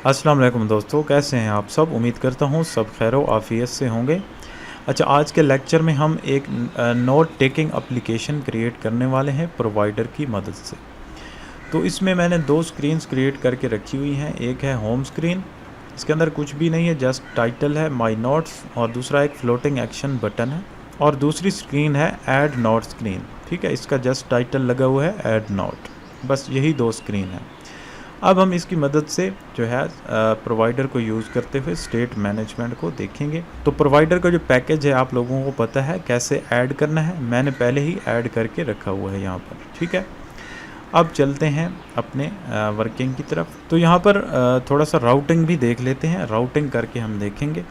अस्सलाम वालेकुम दोस्तों, कैसे हैं आप सब। उम्मीद करता हूँ सब खैर आफ़ियत से होंगे। अच्छा, आज के लेक्चर में हम एक नोट टेकिंग एप्लीकेशन क्रिएट करने वाले हैं प्रोवाइडर की मदद से। तो इसमें मैंने दो स्क्रीन्स क्रिएट करके रखी हुई हैं। एक है होम स्क्रीन, इसके अंदर कुछ भी नहीं है, जस्ट टाइटल है माय नोट्स, और दूसरा एक फ्लोटिंग एक्शन बटन है। और दूसरी स्क्रीन है ऐड नोट स्क्रीन, ठीक है, इसका जस्ट टाइटल लगा हुआ है ऐड नोट। बस यही दो स्क्रीन है। अब हम इसकी मदद से जो है प्रोवाइडर को यूज़ करते हुए स्टेट मैनेजमेंट को देखेंगे। तो प्रोवाइडर का जो पैकेज है आप लोगों को पता है कैसे ऐड करना है, मैंने पहले ही ऐड करके रखा हुआ है यहाँ पर, ठीक है। अब चलते हैं अपने वर्किंग की तरफ। तो यहाँ पर थोड़ा सा राउटिंग भी देख लेते हैं, राउटिंग करके हम देखेंगे।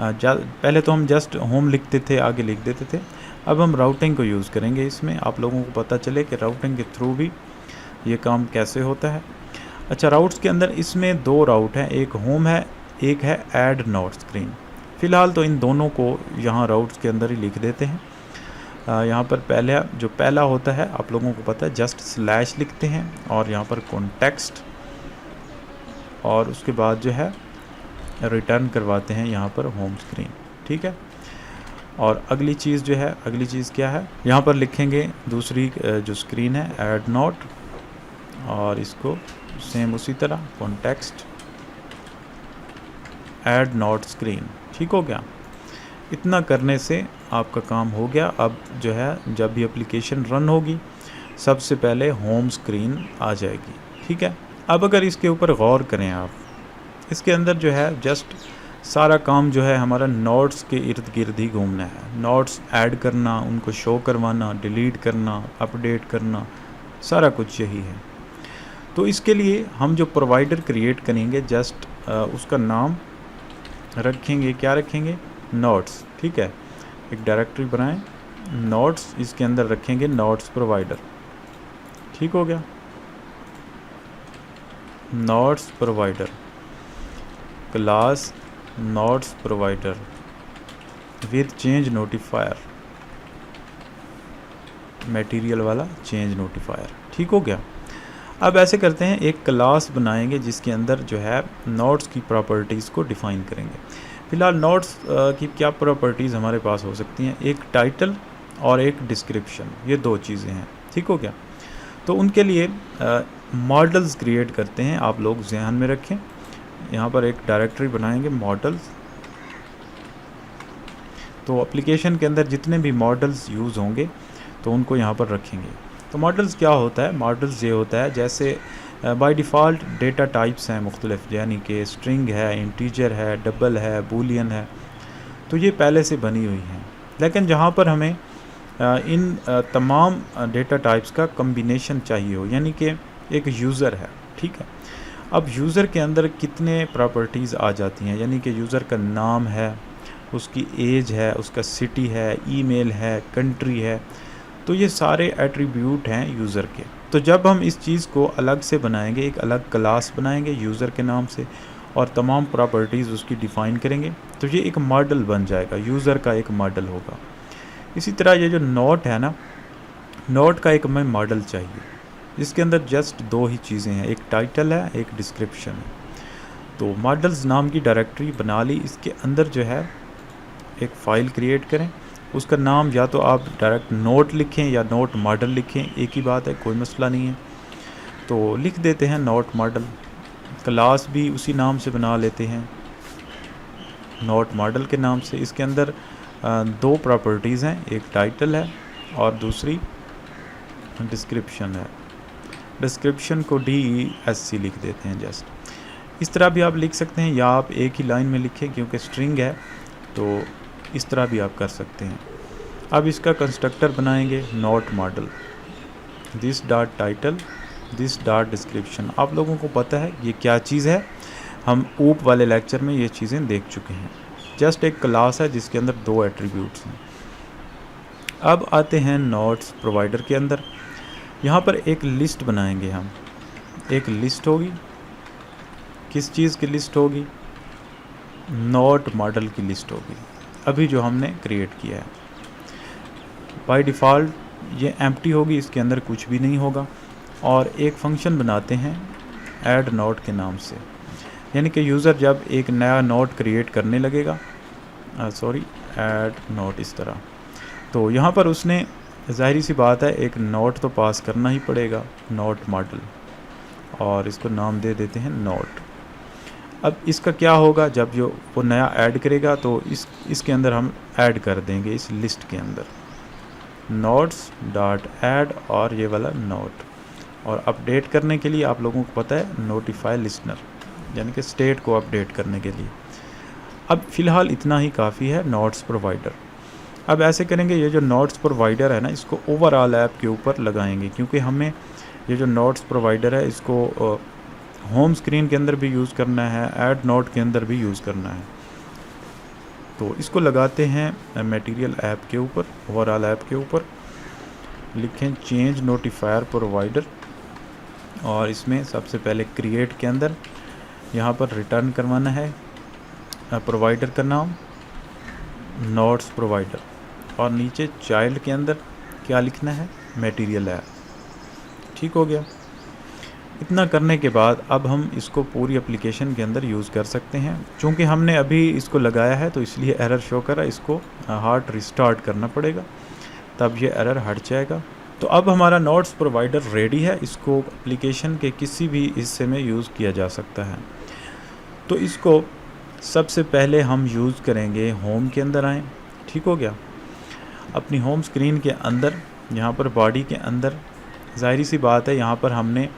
पहले तो हम जस्ट होम लिखते थे, आगे लिख देते थे। अब हम राउटिंग को यूज़ करेंगे इसमें, आप लोगों को पता चले कि राउटिंग के थ्रू भी ये काम कैसे होता है। अच्छा, राउट्स के अंदर इसमें दो राउट हैं, एक होम है, एक है ऐड नोट स्क्रीन। फ़िलहाल तो इन दोनों को यहाँ राउट्स के अंदर ही लिख देते हैं। यहाँ पर पहला होता है, आप लोगों को पता है, जस्ट स्लैश लिखते हैं और यहाँ पर कॉन्टेक्स्ट, और उसके बाद जो है रिटर्न करवाते हैं यहाँ पर होम स्क्रीन, ठीक है। और अगली चीज़ क्या है, यहाँ पर लिखेंगे दूसरी जो स्क्रीन है ऐड नोट, और इसको सेम उसी तरह कॉन्टेक्स्ट ऐड नोट स्क्रीन, ठीक हो गया। इतना करने से आपका काम हो गया। अब जो है जब भी एप्लीकेशन रन होगी सबसे पहले होम स्क्रीन आ जाएगी, ठीक है। अब अगर इसके ऊपर गौर करें आप, इसके अंदर जो है जस्ट सारा काम जो है हमारा नोट्स के इर्द गिर्द ही घूमना है। नोट्स ऐड करना, उनको शो करवाना, डिलीट करना, अपडेट करना, सारा कुछ यही है। तो इसके लिए हम जो प्रोवाइडर क्रिएट करेंगे जस्ट उसका नाम रखेंगे, क्या रखेंगे, नोट्स, ठीक है। एक डायरेक्टरी बनाएं नोट्स, इसके अंदर रखेंगे नोट्स प्रोवाइडर, ठीक हो गया। Notes provider class notes provider with change notifier, material वाला चेंज नोटिफायर, ठीक हो गया। अब ऐसे करते हैं, एक क्लास बनाएंगे जिसके अंदर जो है नोट्स की प्रॉपर्टीज़ को डिफ़ाइन करेंगे। फ़िलहाल नोट्स की क्या प्रॉपर्टीज़ हमारे पास हो सकती हैं, एक टाइटल और एक डिस्क्रिप्शन, ये दो चीज़ें हैं, ठीक हो गया। तो उनके लिए मॉडल्स क्रिएट करते हैं, आप लोग ध्यान में रखें। यहाँ पर एक डायरेक्टरी बनाएंगे मॉडल्स। तो एप्लीकेशन के अंदर जितने भी मॉडल्स यूज़ होंगे तो उनको यहाँ पर रखेंगे। तो मॉडल्स क्या होता है, मॉडल्स ये होता है जैसे बाय डिफ़ॉल्ट डेटा टाइप्स हैं मुख्तलिफ, यानी कि स्ट्रिंग है, इंटीजर है, डबल है, बूलियन है, तो ये पहले से बनी हुई हैं। लेकिन जहाँ पर हमें इन तमाम डेटा टाइप्स का कम्बिनेशन चाहिए हो, यानी कि एक यूज़र है, ठीक है। अब यूज़र के अंदर कितने प्रॉपर्टीज़ आ जाती हैं, यानी कि यूज़र का नाम है, उसकी एज है, उसका सिटी है, ईमेल है, कंट्री है, तो ये सारे एट्रीब्यूट हैं यूज़र के। तो जब हम इस चीज़ को अलग से बनाएंगे, एक अलग क्लास बनाएंगे यूज़र के नाम से, और तमाम प्रॉपर्टीज़ उसकी डिफ़ाइन करेंगे, तो ये एक मॉडल बन जाएगा, यूज़र का एक मॉडल होगा। इसी तरह ये जो नोट है ना, नोट का एक हमें मॉडल चाहिए जिसके अंदर जस्ट दो ही चीज़ें हैं, एक टाइटल है, एक डिस्क्रिप्शन है। तो मॉडल्स नाम की डायरेक्टरी बना ली, इसके अंदर जो है एक फ़ाइल क्रिएट करें, उसका नाम या तो आप डायरेक्ट नोट लिखें या नोट मॉडल लिखें, एक ही बात है, कोई मसला नहीं है। तो लिख देते हैं नोट मॉडल, क्लास भी उसी नाम से बना लेते हैं, नोट मॉडल के नाम से। इसके अंदर दो प्रॉपर्टीज़ हैं, एक टाइटल है और दूसरी डिस्क्रिप्शन है। डिस्क्रिप्शन को DESC लिख देते हैं जस्ट। इस तरह भी आप लिख सकते हैं, या आप एक ही लाइन में लिखें, क्योंकि स्ट्रिंग है तो इस तरह भी आप कर सकते हैं। अब इसका कंस्ट्रक्टर बनाएंगे note model, this dot title, this dot description. आप लोगों को पता है ये क्या चीज़ है, हम ऊप वाले लेक्चर में ये चीज़ें देख चुके हैं। जस्ट एक क्लास है जिसके अंदर दो एट्रीब्यूट्स हैं। अब आते हैं नोट्स प्रोवाइडर के अंदर, यहाँ पर एक लिस्ट बनाएंगे हम। एक लिस्ट होगी, किस चीज़ की लिस्ट होगी, नोट मॉडल की लिस्ट होगी, अभी जो हमने क्रिएट किया है। बाय डिफ़ॉल्ट ये एम्प्टी होगी, इसके अंदर कुछ भी नहीं होगा। और एक फंक्शन बनाते हैं ऐड नोट के नाम से। यानी कि यूज़र जब एक नया नोट क्रिएट करने लगेगा, सॉरी ऐड नोट इस तरह, तो यहाँ पर उसने ज़ाहिर सी बात है एक नोट तो पास करना ही पड़ेगा, नोट मॉडल, और इसको नाम दे देते हैं नोट। अब इसका क्या होगा, जब जो वो नया ऐड करेगा तो इसके अंदर हम ऐड कर देंगे इस लिस्ट के अंदर नोट्स डॉट ऐड और ये वाला नोट। और अपडेट करने के लिए आप लोगों को पता है नोटिफाई लिस्टनर, यानी कि स्टेट को अपडेट करने के लिए। अब फ़िलहाल इतना ही काफ़ी है नोट्स प्रोवाइडर। अब ऐसे करेंगे, ये जो नोट्स प्रोवाइडर है ना, इसको ओवरऑल ऐप के ऊपर लगाएंगे, क्योंकि हमें ये जो नोट्स प्रोवाइडर है इसको होम स्क्रीन के अंदर भी यूज़ करना है, ऐड नोट के अंदर भी यूज़ करना है। तो इसको लगाते हैं मटेरियल ऐप के ऊपर, ओवरऑल ऐप के ऊपर लिखें चेंज नोटिफायर प्रोवाइडर, और इसमें सबसे पहले क्रिएट के अंदर यहाँ पर रिटर्न करवाना है प्रोवाइडर का नाम नोट्स प्रोवाइडर, और नीचे चाइल्ड के अंदर क्या लिखना है मटेरियल ऐप। ठीक हो गया। इतना करने के बाद अब हम इसको पूरी एप्लीकेशन के अंदर यूज़ कर सकते हैं। चूँकि हमने अभी इसको लगाया है तो इसलिए एरर शो कर रहा है, इसको हार्ड रिस्टार्ट करना पड़ेगा, तब ये एरर हट जाएगा। तो अब हमारा नोट्स प्रोवाइडर रेडी है, इसको एप्लीकेशन के किसी भी हिस्से में यूज़ किया जा सकता है। तो इसको सबसे पहले हम यूज़ करेंगे होम के अंदर आएँ। ठीक हो गया। अपनी होम स्क्रीन के अंदर यहाँ पर बॉडी के अंदर ज़ाहिर सी बात है यहाँ पर हमने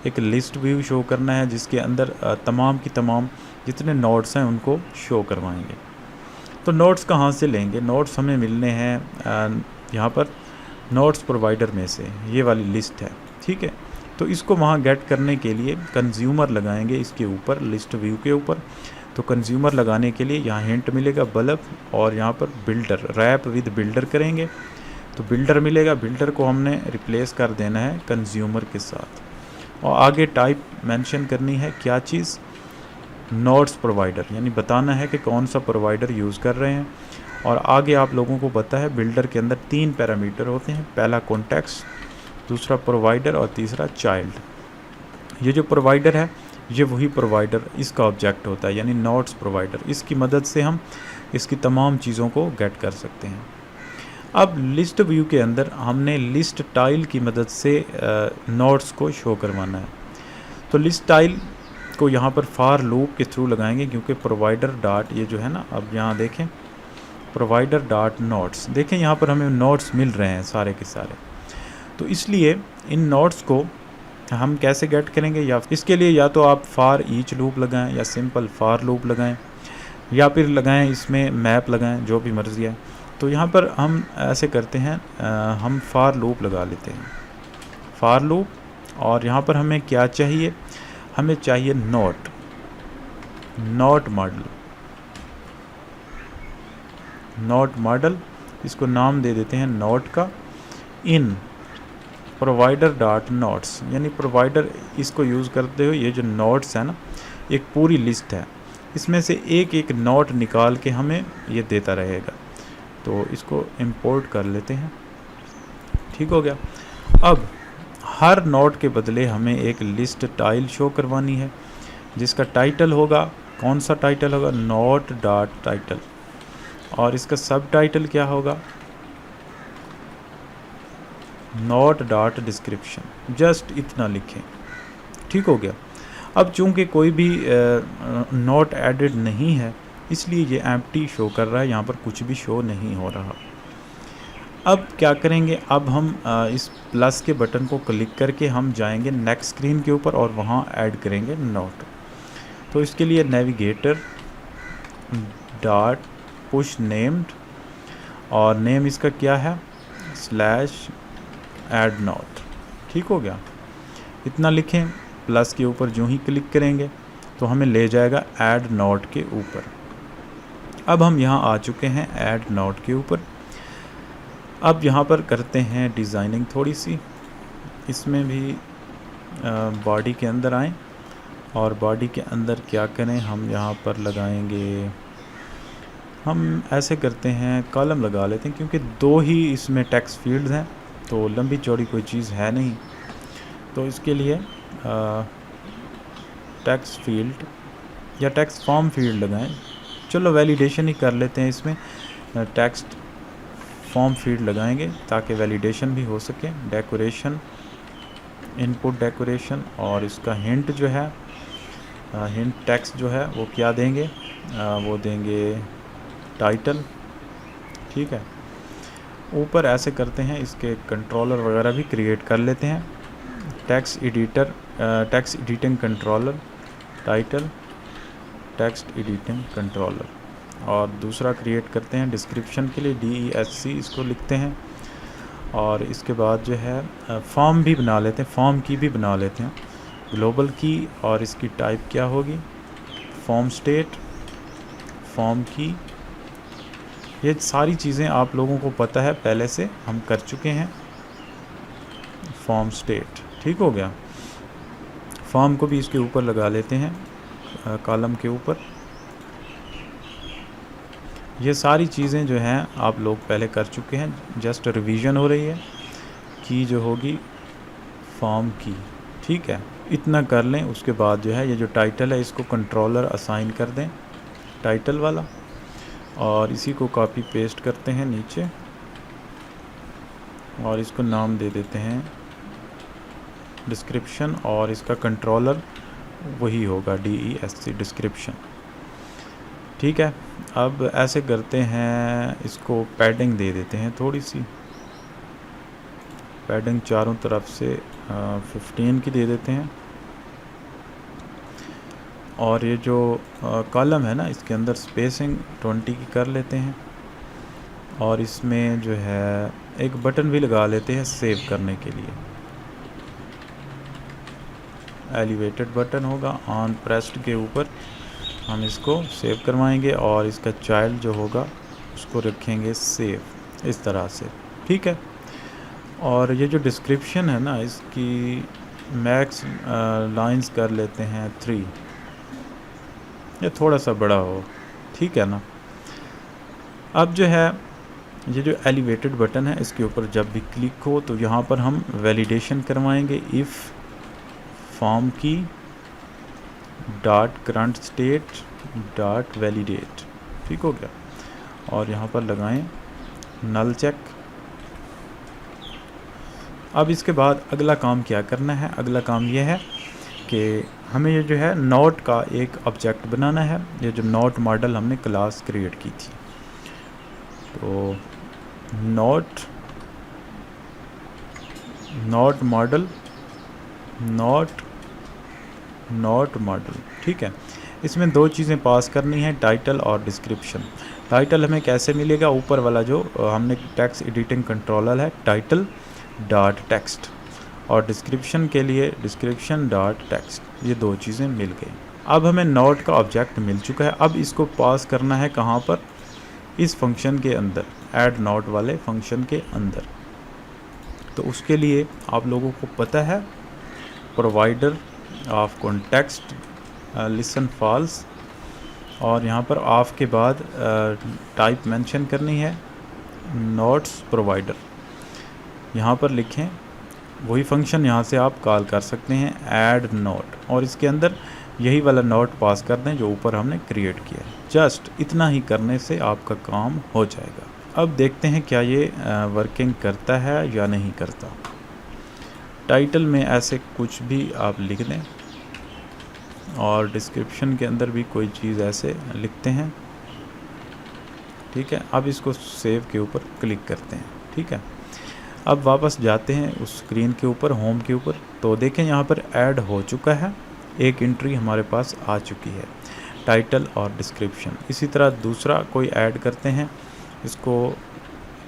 एक लिस्ट व्यू शो करना है, जिसके अंदर तमाम की तमाम जितने नोट्स हैं उनको शो करवाएंगे। तो नोट्स कहाँ से लेंगे, नोट्स हमें मिलने हैं यहाँ पर नोट्स प्रोवाइडर में से, ये वाली लिस्ट है। ठीक है। तो इसको वहाँ गेट करने के लिए कंज्यूमर लगाएंगे इसके ऊपर, लिस्ट व्यू के ऊपर। तो कंज्यूमर लगाने के लिए यहाँ हिंट मिलेगा बल्ब, और यहाँ पर बिल्डर, रैप विद बिल्डर करेंगे तो बिल्डर मिलेगा। बिल्डर को हमने रिप्लेस कर देना है कंज्यूमर के साथ, और आगे टाइप मेंशन करनी है क्या चीज़, नोट्स प्रोवाइडर, यानी बताना है कि कौन सा प्रोवाइडर यूज़ कर रहे हैं। और आगे आप लोगों को पता है बिल्डर के अंदर 3 पैरामीटर होते हैं, पहला कॉन्टेक्स्ट, दूसरा प्रोवाइडर और तीसरा चाइल्ड। ये जो प्रोवाइडर है ये वही प्रोवाइडर इसका ऑब्जेक्ट होता है, यानी नोट्स प्रोवाइडर। इसकी मदद से हम इसकी तमाम चीज़ों को गेट कर सकते हैं। अब लिस्ट व्यू के अंदर हमने लिस्ट टाइल की मदद से नोट्स को शो करवाना है। तो लिस्ट टाइल को यहाँ पर फार लूप के थ्रू लगाएंगे, क्योंकि प्रोवाइडर डॉट ये जो है ना, अब यहाँ देखें प्रोवाइडर डॉट नोट्स, देखें यहाँ पर हमें नोट्स मिल रहे हैं सारे के सारे। तो इसलिए इन नोट्स को हम कैसे गेट करेंगे, या इसके लिए या तो आप फार ईच लूप लगाएं, या सिंपल फार लूप लगाएं, या फिर लगाएं इसमें मैप लगाएं, जो भी मर्ज़ी है। तो यहाँ पर हम ऐसे करते हैं, हम फार लूप लगा लेते हैं, फार लूप। और यहाँ पर हमें क्या चाहिए, हमें चाहिए नोट मॉडल, नोट मॉडल, इसको नाम दे देते हैं नोट का। इन प्रोवाइडर डॉट नोट्स, यानी प्रोवाइडर इसको यूज़ करते हुए ये जो नोट्स है ना, एक पूरी लिस्ट है, इसमें से एक एक नोट निकाल के हमें ये देता रहेगा। तो इसको इंपोर्ट कर लेते हैं। ठीक हो गया। अब हर नोट के बदले हमें एक लिस्ट टाइल शो करवानी है, जिसका टाइटल होगा, कौन सा टाइटल होगा, नोट डॉट टाइटल, और इसका सब टाइटल क्या होगा, नोट डॉट डिस्क्रिप्शन। जस्ट इतना लिखें। ठीक हो गया। अब चूंकि कोई भी नोट एडिड नहीं है, इसलिए ये एम्प्टी शो कर रहा है, यहाँ पर कुछ भी शो नहीं हो रहा। अब क्या करेंगे, अब हम इस प्लस के बटन को क्लिक करके हम जाएंगे नेक्स्ट स्क्रीन के ऊपर, और वहाँ ऐड करेंगे नोट। तो इसके लिए नेविगेटर डॉट पुश नेम्ड, और नेम इसका क्या है, स्लैश ऐड नोट। ठीक हो गया। इतना लिखें। प्लस के ऊपर जो ही क्लिक करेंगे तो हमें ले जाएगा ऐड नोट के ऊपर। अब हम यहाँ आ चुके हैं ऐड नोट के ऊपर। अब यहाँ पर करते हैं डिज़ाइनिंग थोड़ी सी, इसमें भी बॉडी के अंदर आएँ, और बॉडी के अंदर क्या करें, हम यहाँ पर लगाएंगे, हम ऐसे करते हैं कॉलम लगा लेते हैं, क्योंकि 2 ही इसमें टेक्स्ट फील्ड्स हैं, तो लंबी चौड़ी कोई चीज़ है नहीं। तो इसके लिए टेक्स्ट फील्ड या टेक्स्ट फॉर्म फील्ड लगाएं। चलो वैलिडेशन ही कर लेते हैं, इसमें टेक्स्ट फॉर्म फील्ड लगाएंगे ताकि वैलिडेशन भी हो सके। डेकोरेशन, इनपुट डेकोरेशन, और इसका हिंट जो है, हिंट टेक्स्ट जो है वो क्या देंगे, वो देंगे टाइटल। ठीक है, ऊपर ऐसे करते हैं, इसके कंट्रोलर वगैरह भी क्रिएट कर लेते हैं। Text editor, text editing controller, title text editing controller. और दूसरा क्रिएट करते हैं डिस्क्रिप्शन के लिए, DESC इसको लिखते हैं। और इसके बाद जो है फॉर्म भी बना लेते हैं, फॉर्म की भी बना लेते हैं, ग्लोबल की। और इसकी टाइप क्या होगी, फॉर्म स्टेट, फॉर्म की। ये सारी चीज़ें आप लोगों को पता है, पहले से हम कर चुके हैं। फॉर्म स्टेट ठीक हो गया। फॉर्म को भी इसके ऊपर लगा लेते हैं, कॉलम के ऊपर। ये सारी चीज़ें जो हैं आप लोग पहले कर चुके हैं, जस्ट रिवीजन हो रही है। की जो होगी फॉर्म की, ठीक है, इतना कर लें। उसके बाद जो है ये जो टाइटल है इसको कंट्रोलर असाइन कर दें, टाइटल वाला। और इसी को कॉपी पेस्ट करते हैं नीचे, और इसको नाम दे देते हैं डिस्क्रिप्शन। और इसका कंट्रोलर वही होगा DESC, डिस्क्रिप्शन। ठीक है, अब ऐसे करते हैं, इसको पैडिंग दे देते हैं, थोड़ी सी पैडिंग चारों तरफ से 15 की दे देते हैं। और ये जो कॉलम है ना, इसके अंदर स्पेसिंग 20 की कर लेते हैं। और इसमें जो है एक बटन भी लगा लेते हैं सेव करने के लिए, एलिवेटेड बटन होगा, ऑन प्रेस्ड के ऊपर हम इसको सेव करवाएंगे। और इसका चाइल्ड जो होगा उसको रखेंगे सेव, इस तरह से। ठीक है, और ये जो डिस्क्रिप्शन है ना, इसकी मैक्स लाइंस कर लेते हैं 3, ये थोड़ा सा बड़ा हो, ठीक है ना। अब जो है ये जो एलिवेटेड बटन है, इसके ऊपर जब भी क्लिक हो तो यहाँ पर हम वैलिडेशन करवाएंगे, इफ़ फॉर्म की dot current state dot validate. ठीक हो गया। और यहाँ पर लगाएं नल चेक। अब इसके बाद अगला काम क्या करना है, अगला काम यह है कि हमें ये जो है नोट का एक ऑब्जेक्ट बनाना है। ये जो नोट मॉडल हमने क्लास क्रिएट की थी, तो नोट मॉडल, नोट मॉडल। ठीक है, इसमें दो चीज़ें पास करनी है, टाइटल और डिस्क्रिप्शन। टाइटल हमें कैसे मिलेगा, ऊपर वाला जो हमने टेक्स्ट एडिटिंग कंट्रोलर है, टाइटल डॉट टेक्स्ट। और डिस्क्रिप्शन के लिए डिस्क्रिप्शन डॉट टेक्स्ट, ये दो चीज़ें मिल गई। अब हमें नोट का ऑब्जेक्ट मिल चुका है। अब इसको पास करना है कहाँ पर, इस फंक्शन के अंदर, ऐड नोट वाले फंक्शन के अंदर। तो उसके लिए आप लोगों को पता है, provider of context listen falls, और यहाँ पर ऑफ के बाद टाइप मेंशन करनी है, नोट्स प्रोवाइडर। यहाँ पर लिखें, वही फंक्शन यहाँ से आप कॉल कर सकते हैं, ऐड नोट, और इसके अंदर यही वाला नोट पास कर दें जो ऊपर हमने क्रिएट किया है। जस्ट इतना ही करने से आपका काम हो जाएगा। अब देखते हैं क्या ये वर्किंग करता है या नहीं करता। टाइटल में ऐसे कुछ भी आप लिख दें, और डिस्क्रिप्शन के अंदर भी कोई चीज़ ऐसे लिखते हैं। ठीक है, अब इसको सेव के ऊपर क्लिक करते हैं। ठीक है, अब वापस जाते हैं उस स्क्रीन के ऊपर, होम के ऊपर, तो देखें यहाँ पर ऐड हो चुका है, एक एंट्री हमारे पास आ चुकी है, टाइटल और डिस्क्रिप्शन। इसी तरह दूसरा कोई ऐड करते हैं, इसको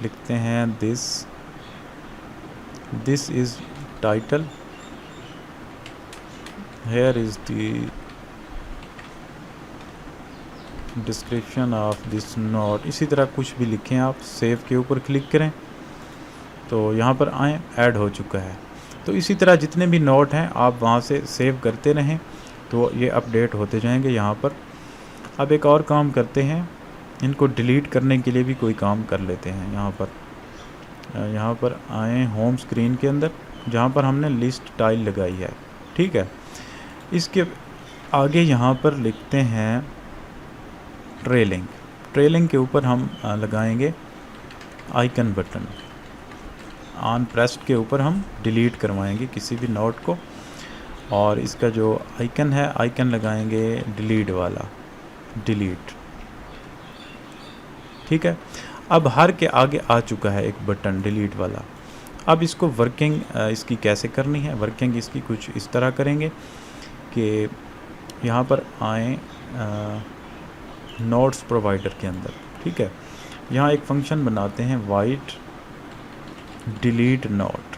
लिखते हैं this is title, here is the description of this note. इसी तरह कुछ भी लिखें आप, सेव के ऊपर क्लिक करें तो यहाँ पर आएँ, ऐड हो चुका है। तो इसी तरह जितने भी नोट हैं आप वहाँ से सेव करते रहें, तो ये अपडेट होते जाएंगे यहाँ पर। अब एक और काम करते हैं, इनको डिलीट करने के लिए भी कोई काम कर लेते हैं। यहाँ पर आएँ होम स्क्रीन के अंदर, जहाँ पर हमने लिस्ट टाइल लगाई है। ठीक है, आगे यहाँ पर लिखते हैं ट्रेलिंग। ट्रेलिंग के ऊपर हम लगाएंगे आइकन बटन। ऑन प्रेस्ड के ऊपर हम डिलीट करवाएंगे किसी भी नोट को, और इसका जो आइकन है आइकन लगाएंगे डिलीट वाला, डिलीट। ठीक है, अब हर के आगे आ चुका है एक बटन डिलीट वाला। अब इसको वर्किंग इसकी कैसे करनी है, वर्किंग इसकी कुछ इस तरह करेंगे कि यहाँ पर आएँ नोट्स प्रोवाइडर के अंदर। ठीक है, यहाँ एक फंक्शन बनाते हैं वाइट डिलीट नोट।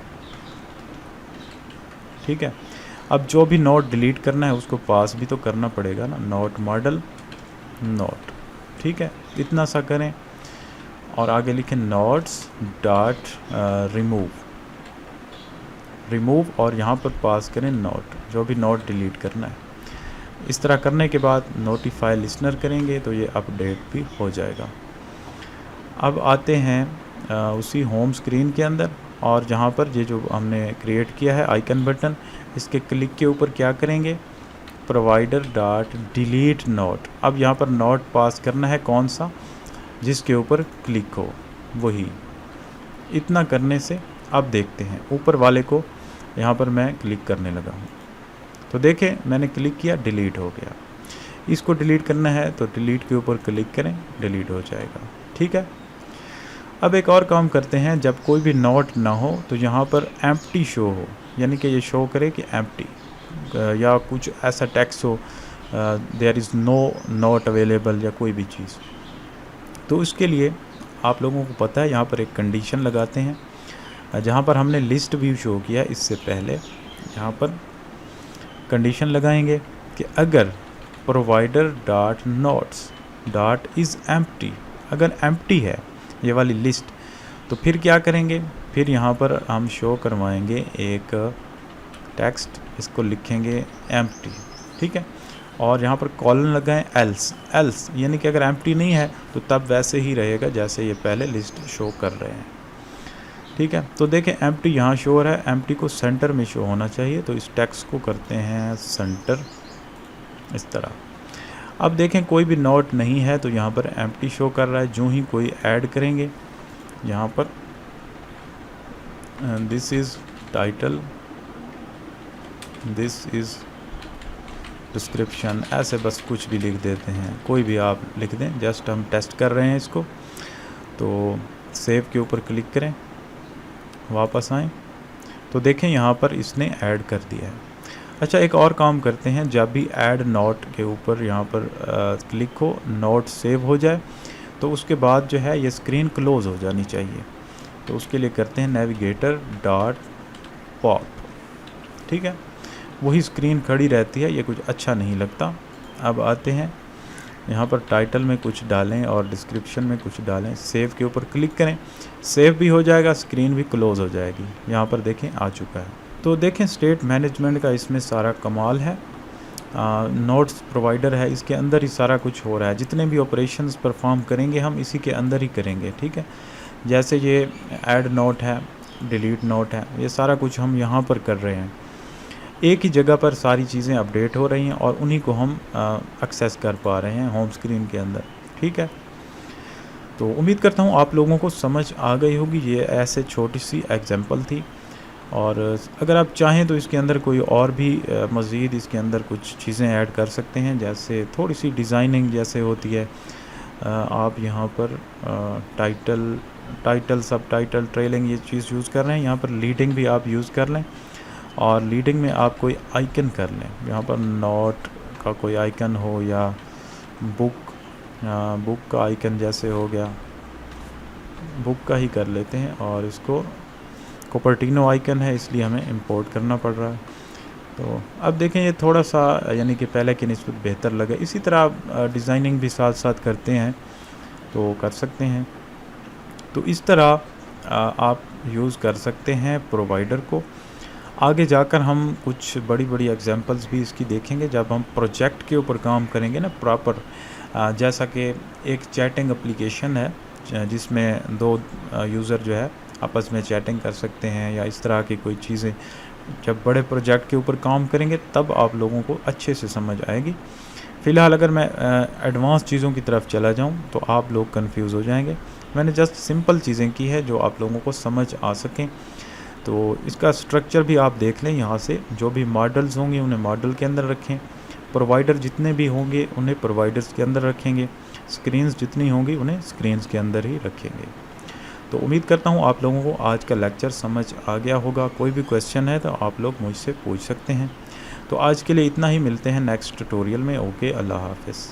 ठीक है, अब जो भी नोट डिलीट करना है उसको पास भी तो करना पड़ेगा ना, नोट मॉडल नोट। ठीक है, इतना सा करें और आगे लिखें नोट्स डॉट रिमूव, रिमूव, और यहाँ पर पास करें नोट, जो भी नोट डिलीट करना है। इस तरह करने के बाद नोटिफाई लिसनर करेंगे तो ये अपडेट भी हो जाएगा। अब आते हैं उसी होम स्क्रीन के अंदर, और जहाँ पर ये जो हमने क्रिएट किया है आइकन बटन, इसके क्लिक के ऊपर क्या करेंगे, प्रोवाइडर डॉट डिलीट नोट। अब यहाँ पर नोट पास करना है कौन सा, जिसके ऊपर क्लिक हो वही। इतना करने से अब देखते हैं ऊपर वाले को, यहाँ पर मैं क्लिक करने लगा हूँ तो देखें मैंने क्लिक किया, डिलीट हो गया। इसको डिलीट करना है तो डिलीट के ऊपर क्लिक करें, डिलीट हो जाएगा। ठीक है, अब एक और काम करते हैं, जब कोई भी नोट ना हो तो यहाँ पर एम्प्टी शो हो, यानी कि ये शो करे कि एम्प्टी, या कुछ ऐसा टेक्स्ट हो there is no note available या कोई भी चीज़। तो उसके लिए आप लोगों को पता है यहाँ पर एक कंडीशन लगाते हैं, जहाँ पर हमने लिस्ट व्यू शो किया इससे पहले। यहाँ पर कंडीशन लगाएंगे कि अगर provider dot notes dot is empty, अगर एम्प्टी है ये वाली लिस्ट, तो फिर क्या करेंगे, फिर यहाँ पर हम शो करवाएंगे एक टेक्स्ट, इसको लिखेंगे एम्प्टी। ठीक है, और यहाँ पर कॉलन लगाएं एल्स, एल्स यानी कि अगर एम्प्टी नहीं है तो तब वैसे ही रहेगा जैसे ये पहले लिस्ट शो कर रहे हैं। ठीक है, तो देखें एम्प्टी यहाँ शो हो रहा है, एम्प्टी को सेंटर में शो होना चाहिए, तो इस टेक्स्ट को करते हैं सेंटर, इस तरह। अब देखें कोई भी नोट नहीं है तो यहाँ पर एम्प्टी शो कर रहा है। जो ही कोई ऐड करेंगे यहाँ पर this is title, this is description, ऐसे बस कुछ भी लिख देते हैं, कोई भी आप लिख दें, जस्ट हम टेस्ट कर रहे हैं इसको। तो सेव के ऊपर क्लिक करें, वापस आएँ तो देखें यहाँ पर इसने ऐड कर दिया है। अच्छा, एक और काम करते हैं, जब भी ऐड नोट के ऊपर यहाँ पर क्लिक हो, नोट सेव हो जाए, तो उसके बाद जो है ये स्क्रीन क्लोज़ हो जानी चाहिए। तो उसके लिए करते हैं नेविगेटर डॉट पॉप। ठीक है, वही स्क्रीन खड़ी रहती है, ये कुछ अच्छा नहीं लगता। अब आते हैं यहाँ पर टाइटल में कुछ डालें और डिस्क्रिप्शन में कुछ डालें, सेव के ऊपर क्लिक करें, सेव भी हो जाएगा, स्क्रीन भी क्लोज़ हो जाएगी। यहाँ पर देखें आ चुका है। तो देखें स्टेट मैनेजमेंट का इसमें सारा कमाल है। नोट्स प्रोवाइडर है, इसके अंदर ही सारा कुछ हो रहा है, जितने भी ऑपरेशंस परफॉर्म करेंगे हम इसी के अंदर ही करेंगे। ठीक है, जैसे ये ऐड नोट है, डिलीट नोट है, ये सारा कुछ हम यहाँ पर कर रहे हैं। एक ही जगह पर सारी चीज़ें अपडेट हो रही हैं और उन्हीं को हम एक्सेस कर पा रहे हैं होम स्क्रीन के अंदर। ठीक है, तो उम्मीद करता हूँ आप लोगों को समझ आ गई होगी। ये ऐसे छोटी सी एग्जांपल थी, और अगर आप चाहें तो इसके अंदर कोई और भी मज़ीद इसके अंदर कुछ चीज़ें ऐड कर सकते हैं, जैसे थोड़ी सी डिज़ाइनिंग जैसे होती है। आप यहाँ पर टाइटल सब टाइटल ट्रेलिंग ये चीज़ यूज़ कर रहे हैं, यहाँ पर लीडिंग भी आप यूज़ कर लें, और लीडिंग में आप कोई आइकन कर लें, यहाँ पर नोट का कोई आइकन हो या बुक का आइकन जैसे हो गया, बुक का ही कर लेते हैं। और इसको कोपर्टिनो आइकन है इसलिए हमें इंपोर्ट करना पड़ रहा है। तो अब देखें ये थोड़ा सा यानी कि पहले की निस्बत बेहतर लगे। इसी तरह आप डिज़ाइनिंग भी साथ साथ करते हैं तो कर सकते हैं। तो इस तरह आप यूज़ कर सकते हैं प्रोवाइडर को। आगे जाकर हम कुछ बड़ी बड़ी एग्जांपल्स भी इसकी देखेंगे जब हम प्रोजेक्ट के ऊपर काम करेंगे ना प्रॉपर। जैसा कि एक चैटिंग एप्लीकेशन है जिसमें दो यूज़र जो है आपस में चैटिंग कर सकते हैं, या इस तरह की कोई चीज़ें जब बड़े प्रोजेक्ट के ऊपर काम करेंगे तब आप लोगों को अच्छे से समझ आएगी। फ़िलहाल अगर मैं एडवांस चीज़ों की तरफ चला जाऊँ तो आप लोग कंफ्यूज हो जाएंगे। मैंने जस्ट सिंपल चीज़ें की है जो आप लोगों को समझ आ सकें। तो इसका स्ट्रक्चर भी आप देख लें यहाँ से, जो भी मॉडल्स होंगे उन्हें मॉडल के अंदर रखें, प्रोवाइडर जितने भी होंगे उन्हें प्रोवाइडर्स के अंदर रखेंगे, स्क्रीन्स जितनी होंगी उन्हें स्क्रीन्स के अंदर ही रखेंगे। तो उम्मीद करता हूँ आप लोगों को आज का लेक्चर समझ आ गया होगा। कोई भी क्वेश्चन है तो आप लोग मुझसे पूछ सकते हैं। तो आज के लिए इतना ही, मिलते हैं नेक्स्ट ट्यूटोरियल में। ओके, अल्लाह हाफ़िज़।